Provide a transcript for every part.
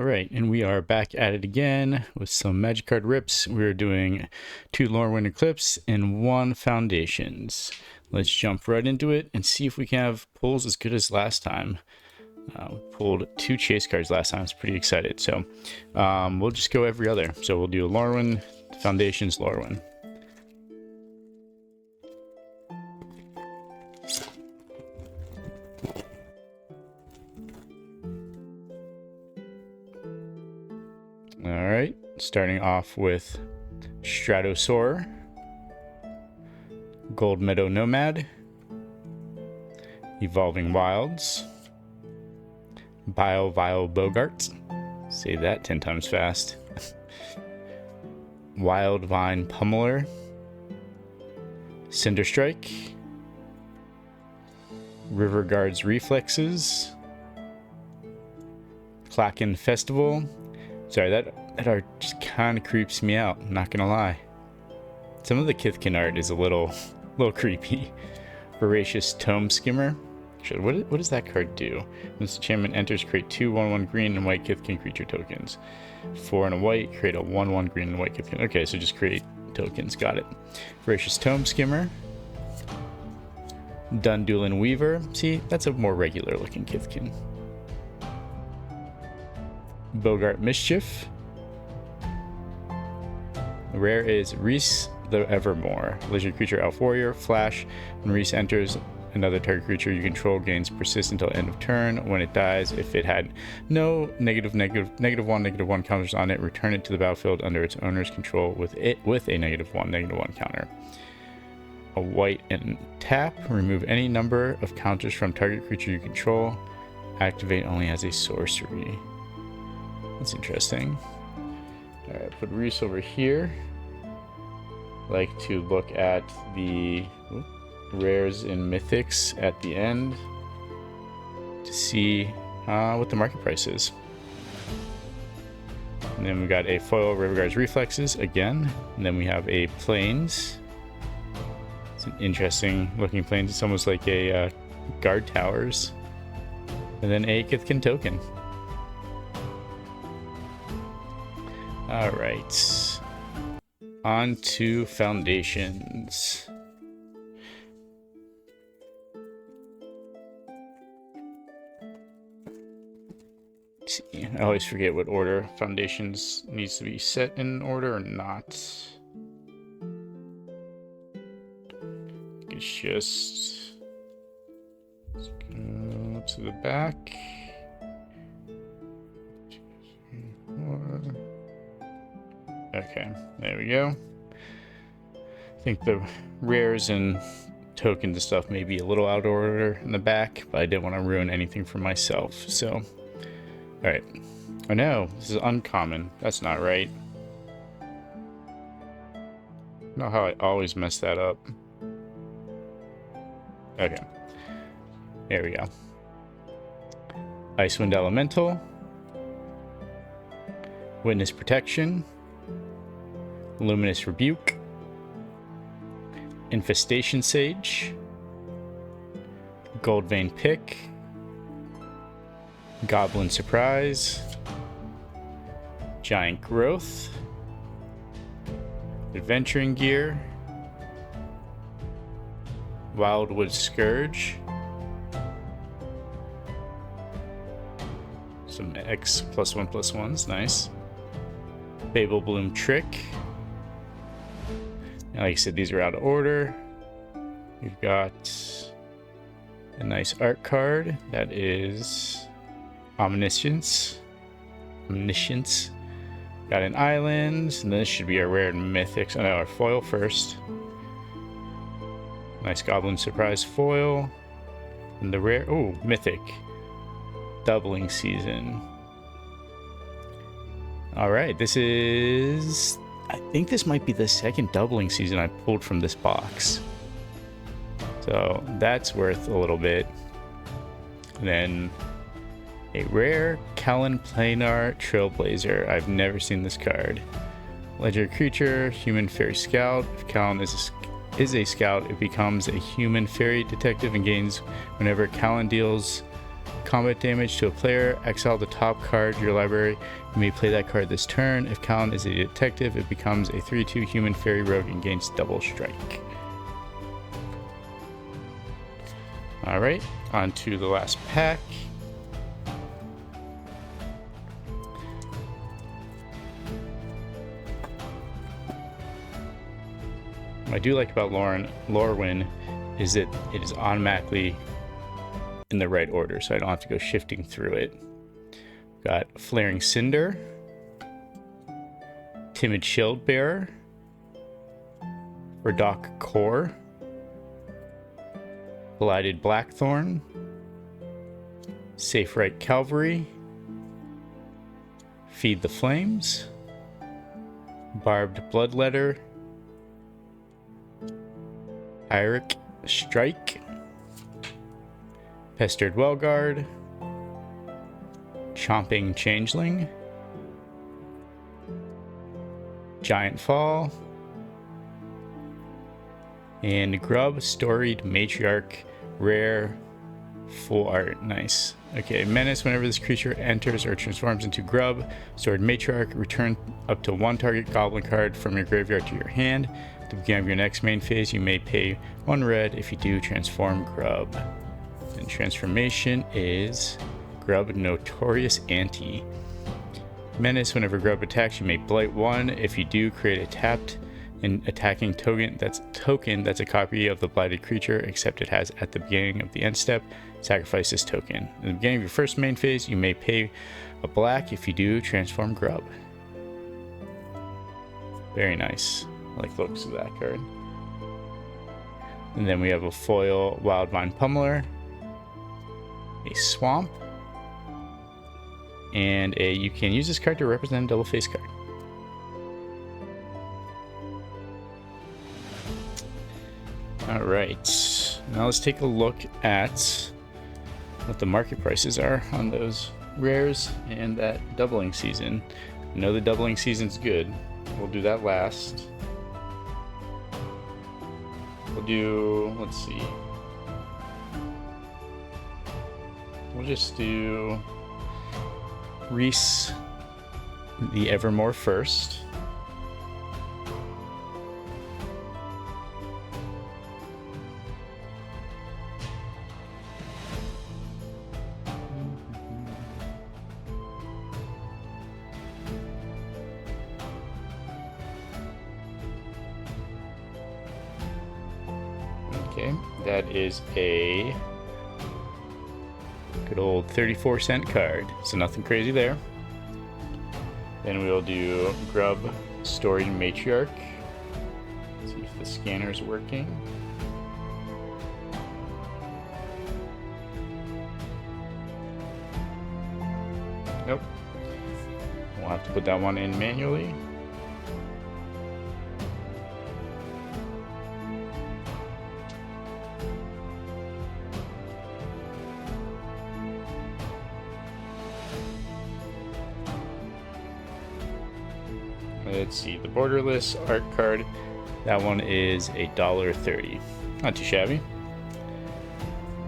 Alright, and we are back at it again with some magic card rips. We're doing 2 Lorwyn Eclipsed and 1 Foundations. Let's jump right into it and see if we can have pulls as good as last time. We pulled 2 chase cards last time. I was pretty excited. So we'll just go every other. So we'll do a Lorwyn, Foundations, Lorwyn. Alright, starting off with Stratosaur, Gold Meadow Nomad, Evolving Wilds, Bio Bogart, say that 10 times fast, Wild Vine Pummeler, Cinderstrike, River Guard's Reflexes, Klaken Festival. Sorry, that art just kind of creeps me out, I'm not gonna lie. Some of the Kithkin art is a little creepy. Voracious Tome Skimmer. Actually, what does that card do? When this enchantment enters, create 2 1/1 green and white Kithkin creature tokens. 4 and a white, create a 1/1 green and white Kithkin. Okay, so just create tokens, got it. Voracious Tome Skimmer. Dundulin Weaver. See, that's a more regular looking Kithkin. Bogart Mischief. The rare is Reese the Evermore. Legendary creature, Elf Warrior, Flash. When Reese enters, another target creature you control gains persist until end of turn. When it dies, if it had no -1/-1 counters on it, return it to the battlefield under its owner's control with a -1/-1 counter. A white and tap. Remove any number of counters from target creature you control. Activate only as a sorcery. That's interesting. Alright, put Reese over here. Like to look at the rares and mythics at the end to see what the market price is. And then we got a foil River Guard's Reflexes again. And then we have a Plains. It's an interesting looking Plains. It's almost like a Guard Towers. And then a Kithkin token. Alright, on to Foundations. Let's see, I always forget what order Foundations needs to be set in order or not. It's just, let's go to the back. 2, 3, 4. Okay, there we go. I think the rares and tokens and stuff may be a little out of order in the back, but I didn't want to ruin anything for myself, so. Alright. Oh no, this is uncommon. That's not right. You know how I always mess that up. Okay. There we go. Icewind Elemental. Witness Protection. Luminous Rebuke, Infestation Sage, Goldvein Pick, Goblin Surprise, Giant Growth, Adventuring Gear, Wildwood Scourge, some X +1/+1s, nice, Babel Bloom Trick. Like I said, these are out of order. We've got a nice art card that is Omniscience. Got an island, and this should be our rare and mythics. Oh no, our foil first. Nice Goblin Surprise foil. And the rare, oh, mythic. Doubling Season. Alright, this is, I think this might be the second doubling season I pulled from this box. So that's worth a little bit. And then a rare Kallen Planar Trailblazer. I've never seen this card. Legendary creature, human fairy scout. If Kallen is a scout, it becomes a human fairy detective and gains whenever Kallen deals combat damage to a player, exile the top card of your library. You may play that card this turn. If Callan is a detective, it becomes a 3/2 human fairy rogue and gains double strike. Alright, on to the last pack. What I do like about Lorwyn is that it is automatically in the right order, so I don't have to go shifting through it. Got Flaring Cinder, Timid Shield Bearer, Redock Core, Blighted Blackthorn, Safe Right Cavalry, Feed the Flames, Barbed Bloodletter, Pyrrhic Strike, Pestered Wellguard, Chomping Changeling, Giant Fall, and Grub Storied Matriarch, rare, full art. Nice. Okay, Menace. Whenever this creature enters or transforms into Grub Storied Matriarch, return up to one target goblin card from your graveyard to your hand. At the beginning of your next main phase, you may pay 1 red. If you do, transform Grub. And transformation is Grub Notorious Anti. Menace. Whenever Grub attacks, you may blight 1. If you do, create a tapped and attacking token that's a copy of the blighted creature, except it has at the beginning of the end step. Sacrifice this token. At the beginning of your first main phase, you may pay a black. If you do, transform Grub. Very nice. I like the looks of that card. And then we have a foil Wildvine Pummeler, a Swamp, and you can use this card to represent a double face card. Alright, now let's take a look at what the market prices are on those rares and that doubling season. I know the doubling season's good. We'll do that last. We'll do, let's see. We'll just do Reese the Evermore first. Okay, that is a good old 34-cent card, so nothing crazy there. Then we'll do Grub Storied Matriarch. See if the scanner's working. Nope. We'll have to put that one in manually. Let's see, the Borderless art card, that one is $1.30. Not too shabby.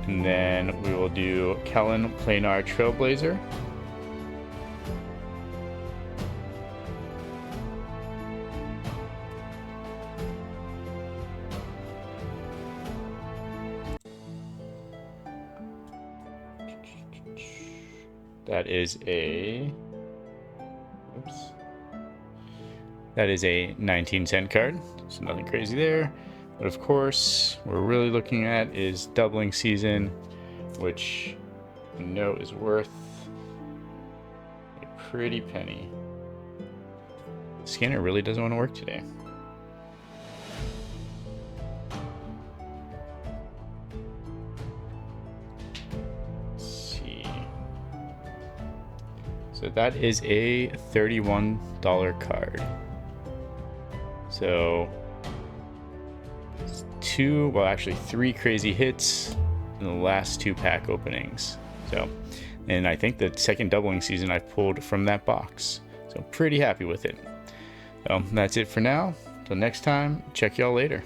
And then we will do Kellen Planar Trailblazer. That is a, oops. That is a 19-cent card, so nothing crazy there. But of course, what we're really looking at is doubling season, which I know is worth a pretty penny. The scanner really doesn't want to work today. Let's see. So that is a $31 card. So three crazy hits in the last 2 pack openings. So, and I think the second doubling season I pulled from that box. So I'm pretty happy with it. So that's it for now. Till next time, check y'all later.